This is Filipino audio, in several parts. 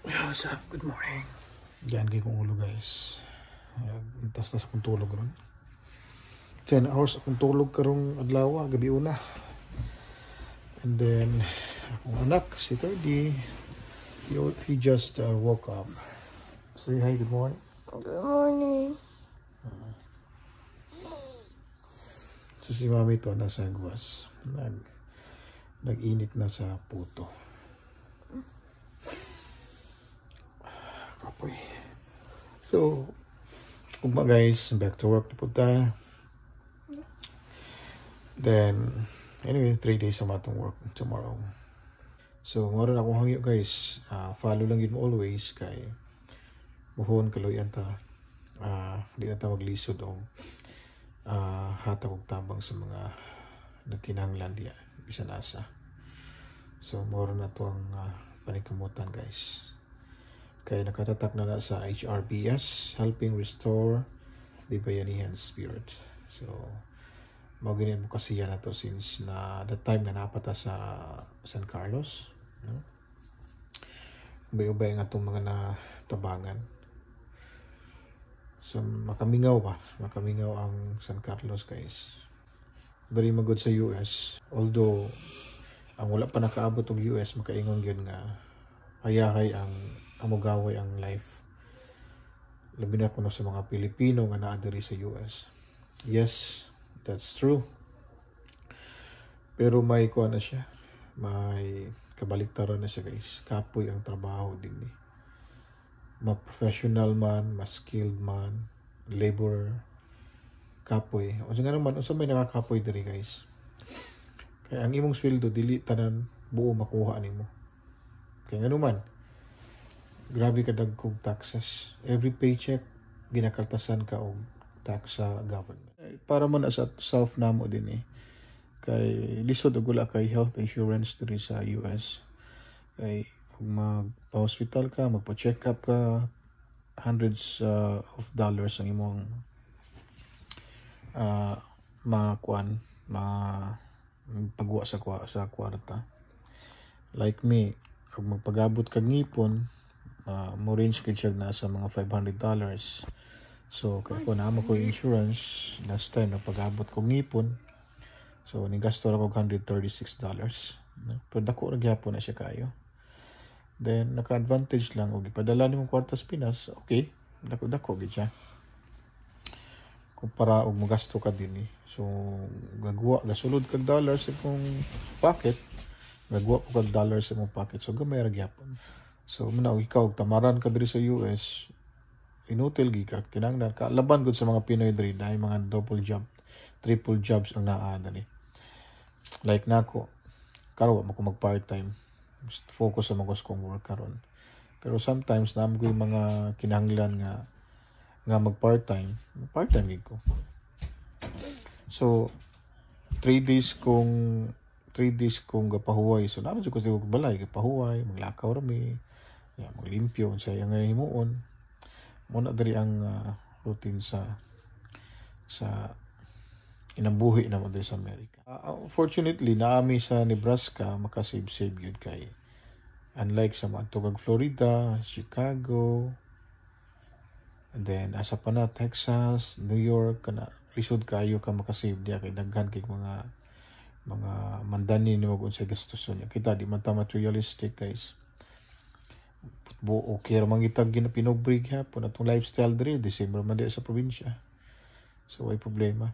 What's up? Good morning. Diyan kay kong ulo guys. Tas akong tulog ron. 10 hours akong tulog karong adlaw, gabi una. And then akong anak si Teddy, he just woke up. Say hi, good morning. Good morning. So si mami to nasa gwas. Nag-init na sa puto. Kapoy. So, ugma guys, back to work na po tayo. Then, anyway, 3 days sa matong work tomorrow. So, maroon akong hangyo guys. Follow lang yun mo always kay buhon kaluyan ta. Di na ta maglisod o hatag og tabang sa mga nagkinahanglan diya bisan asa. So, maroon na to ang panikamutan guys. Kaya nakatatak na sa HRBS, Helping Restore the Bayanihan Spirit. So, maganin mo kasi yan na to since na the time na napata sa San Carlos. No? Ubay-ubay nga itong mga natabangan. So, makamingaw ang San Carlos guys. Very magod sa US. Although, ang wala pa nakaabot ng US, makaingon yun nga hayahay ang amugaway ang life. Labi na kuno sa mga Pilipino nga naadiri sa US. Yes, that's true. Pero may kuha na siya. May kabaliktaran na siya guys. Kapoy ang trabaho din eh. Ma-professional man, ma-skilled man, laborer, kapoy. O nga naman, unsa may nakakapoy diri guys. Kaya ang imong sweldo, dili tanan buo makuha nimo. Kaya nga naman, grabe ka dagkog taxes. Every paycheck, ginakaltasan ka og tax sa government. Para man as self namo din eh. Kay lisod og wala kay health insurance diri sa US. Kay kung magpa-hospital ka, magpa-check up ka, hundreds of dollars ang imong pagwa sa kwarta. Like me, kung magpagabot kag ngipon, mo range kid siya na sa mga $500. So, kaya ko naman ko insurance, last time napag-abot ko ngipon. So, nigasto ako $136. Pero dako na gyapon na siya kayo. Then, naka-advantage lang. O, ipadala ni mong kwarta sa Pinas, okay. Dako gid siya. Kumpara og magasto ka din eh. So, gasulod kag dollars sa mong pocket. Gagwa ko kag dollars sa mong pocket. So, gamay ra gyapon. So, muna ikaw, tamaran ka diri sa US, inutil ka, kinanglan ka, laban gud sa mga Pinoy diri na mga double job, triple jobs ang naa dali. Like nako, karo mo ko mag part-time, focus sa mga kong work karon. Pero sometimes naam ko yung mga kinahanglan nga mag part-time gid ko. So, 3 days kong gapahuway. So, naman ko sa balay, gapahuway, maglakaw rami, maglimpyo, sa nga himuon. Muna dari ang routine sa inambuhi na mo sa Amerika. Fortunately, naami sa Nebraska, makasave yun kay. Unlike sa mga tugag Florida, Chicago, and then asa pa na Texas, New York, kana lisod kayo ka makasave diya kay daghan kay mga mandani ni mag unsay gastos niya. Kita di man ta materialistic guys. Okay ramang itag pinobrig ha po natong lifestyle diri December man di sa probinsya. So way problema.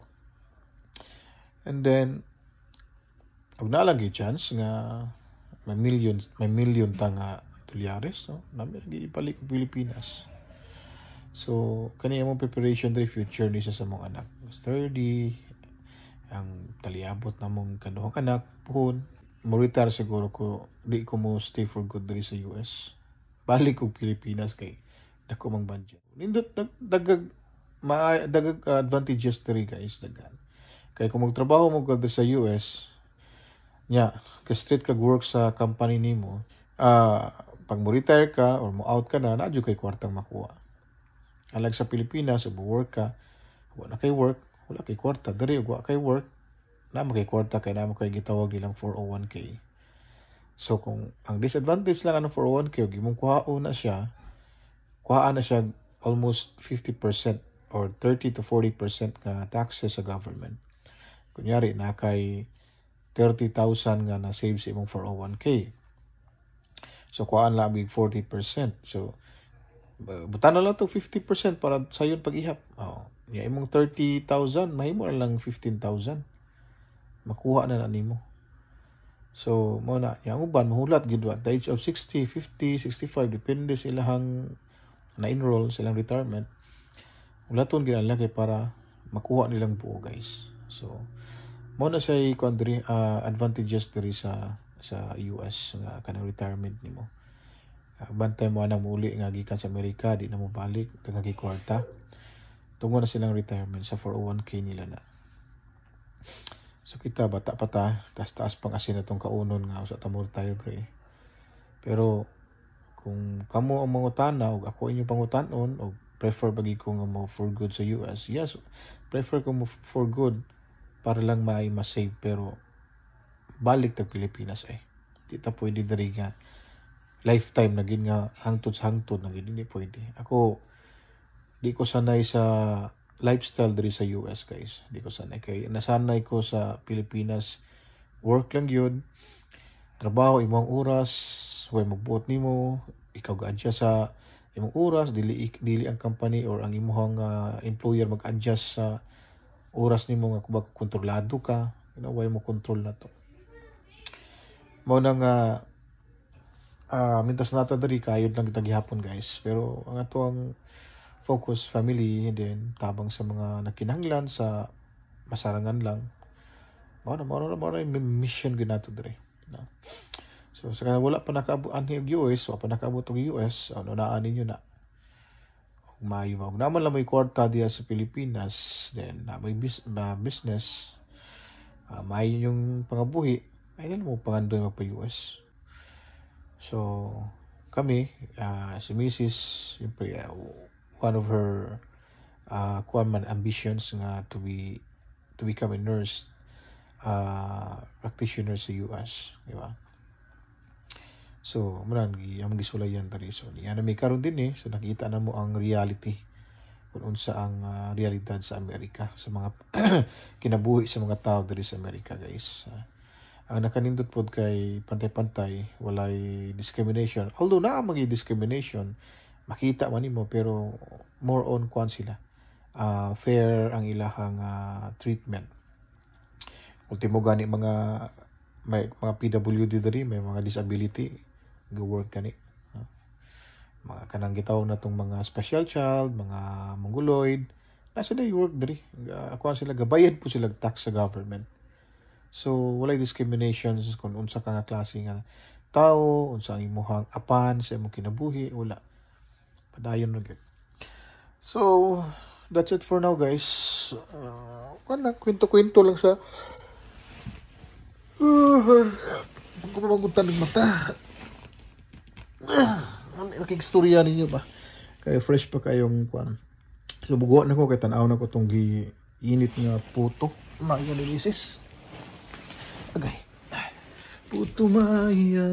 And then og nalagi chance nga may million ta nga dolyares no nami lagi ipalik og Pilipinas. So kaniya mong preparation diri future ni sa mong anak. 30 ang taliabot na mong kaduhang anak puhon mo retire siguro ko di ko mo stay for good diri sa US. Balik ko Pilipinas kay dako mang budget. Nindot dagag advantages diri guys dagan. Kay kung magtrabaho mo ka sa US, ka straight kag work sa company nimo, pag mo retire ka or mo out ka na jud kay kwartang makuha. Alag sa Pilipinas, ug work ka, wala kay work, wala kay kwarta. Diri ug wa kay work, na kay kwarta kay na kay gitawag nilang 401k. So kung ang disadvantage lang ano 401k og imong kuhaan na siya almost 50% or 30 to 40% nga taxes sa government. Kunyari na kay 30,000 nga na save sa imong 401k. So kuhaan lang big 40%. So butan na lang to 50% para sa yun pag-ihap. Ya imong 30,000 mahimo na lang 15,000. Makuha na nimo. So mo na yang uban mahulat gid at the age of 60, 50, 65 depende sa ilang na-enroll silang retirement. Ulaton gid ang laki para makuha nilang buo, guys. So mo na say advantages diri sa US nga kanang retirement nimo. Bantay mo anang muli nga gikan sa Amerika, di na mo balik daghang kwarta. Tungo na silang retirement sa 401k nila na. So kita bata pa ta, taas pang asin na tong kaunon nga usa ta mo retire dre. Pero kung kamo ang mangutana o ako inyo pangutanon o prefer bagi ko nga mo for good sa US, yes, prefer ko mo for good para lang ma-save, pero balik tag Pilipinas di ta pwede diri nga lifetime na gid nga hangtod sa hangtod na gid, hindi pwede. Ako di ko sanay sa lifestyle diri sa US, guys. Di ko sanay kay nasanay ko sa Pilipinas, work lang yun, trabaho imong oras, way magbuot nimo, ikaw ga-adjust sa imong oras, dili ang company or ang imong employer mag-adjust sa oras nimo nga kubag kontrolado ka, way mo control na to. Mao na nga mintas nata diri kayod lang kita gihapon, guys, pero ang ato ang focus family din tabang sa mga nakinahanglan sa masarangan lang. Mao na mission gid nato diri. So sa wala pa nakaabot ang US, wala pa nakaabot ang US, ano naan ninyo na maayo mo. Naman lang may kwarta diya sa Pilipinas, then may business, maayo yung pangabuhi, ay nila mo pangandoy magpa-US. So kami, si Mrs. Siyempre, one of her ambitions nga to become a nurse practitioner sa US, di ba? So manan ang gisulayan tari, so niya na may karon din so nakita na mo ang reality kung unsa ang realidad sa Amerika sa mga kinabuhi sa mga tao diri sa Amerika, guys. Ang nakanindot pod kay pantay-pantay, walay discrimination, although naa magi discrimination makita man nimo, pero more on kwan sila fair ang ilahang treatment. Ultimo gani may mga PWD diri, may mga disability go work gani, mga kanang gitawag na tong mga special child, mga mongoloid, nasa day work diri, ako sila gabayad po sila tax sa government. So walay discriminations kung unsa ka nga klase nga tao, unsa ang imong apan sa imong kinabuhi, wala padayon na gid. So that's it for now, guys. Kwento-kwento lang sa kung maguntan ng mata. Nakikistorya ninyo ba? Kaya fresh pa kayong kwan. So buguan na ko kay tanaw na ko tong init nga puto. Maya ni Mrs. Agay. Puto Maya.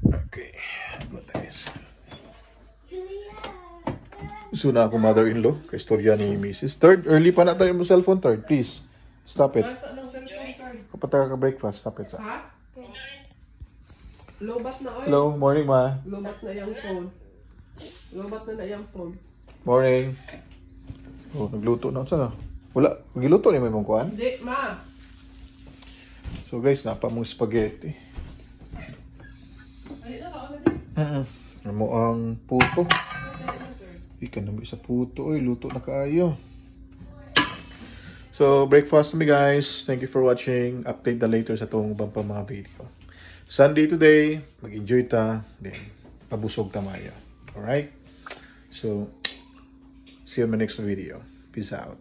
Okay. Guys. So na ako mother-in-law kay istorya ni Mrs. Third, early pa na tayo mo cellphone. Third, please. Stop it. Kapag ka breakfast, stop it. Ha? Lobat na oy. Hello, morning ma. Lobat na yung phone. Lobat na yung phone. Morning. Oh, nagluto na. Saan na? Wala. Magiluto ni may mong kuhan? Hindi, ma. So guys, napa mong spaghetti. Ano ang puto. Ikan na mo isa puto. Oy, luto na kaayo. So, breakfast na mi, guys. Thank you for watching. Update na later sa itong pang mga video. Sunday today, mag-enjoy ta, then pabusog tamaya. Alright? So, see you in my next video. Peace out.